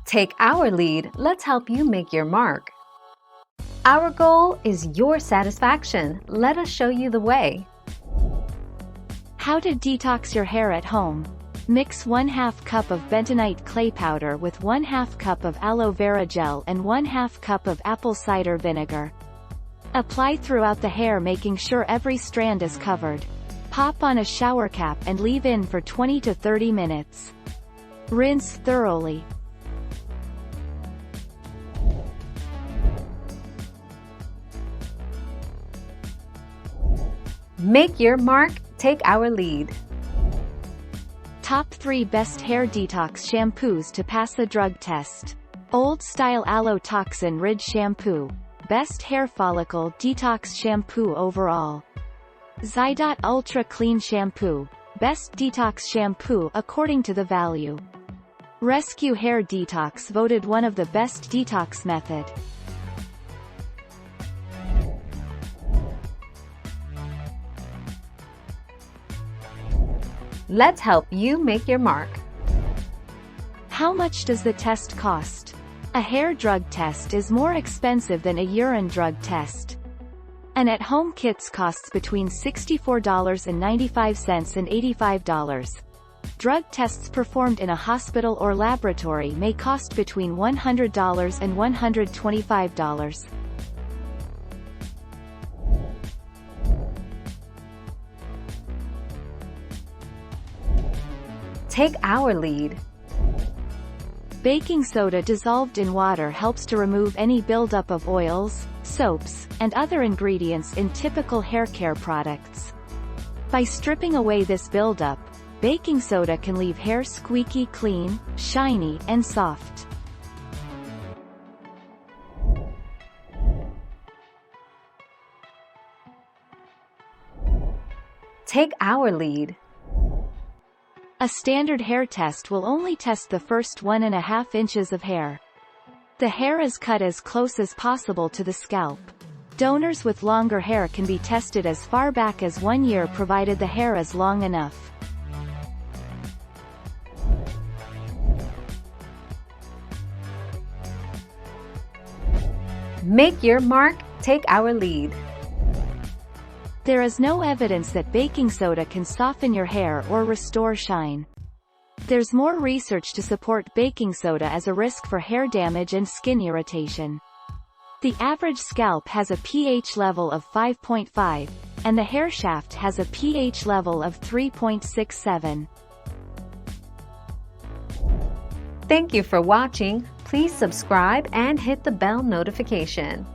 Take our lead, let's help you make your mark. Our goal is your satisfaction. Let us show you the way. How to detox your hair at home. Mix 1/2 cup of bentonite clay powder with 1/2 cup of aloe vera gel and 1/2 cup of apple cider vinegar. Apply throughout the hair, making sure every strand is covered. Pop on a shower cap and leave in for 20 to 30 minutes. Rinse thoroughly. Make your mark, take our lead. Top 3 best hair detox shampoos to pass the drug test. Old Style Aloe Toxin Rid Shampoo. Best hair follicle detox shampoo overall. Zydot Ultra Clean Shampoo. Best detox shampoo according to the value. Rescue Hair Detox voted one of the best detox method. Let's help you make your mark. How much does the test cost? A hair drug test is more expensive than a urine drug test. An at-home kit costs between $64.95 and $85. Drug tests performed in a hospital or laboratory may cost between $100 and $125. Take our lead. Baking soda dissolved in water helps to remove any buildup of oils, soaps, and other ingredients in typical hair care products. By stripping away this buildup, baking soda can leave hair squeaky clean, shiny, and soft. Take our lead. A standard hair test will only test the first 1.5 inches of hair. The hair is cut as close as possible to the scalp. Donors with longer hair can be tested as far back as 1 year provided the hair is long enough. Make your mark, take our lead. There is no evidence that baking soda can soften your hair or restore shine. There's more research to support baking soda as a risk for hair damage and skin irritation. The average scalp has a pH level of 5.5, and the hair shaft has a pH level of 3.67. Thank you for watching. Please subscribe and hit the bell notification.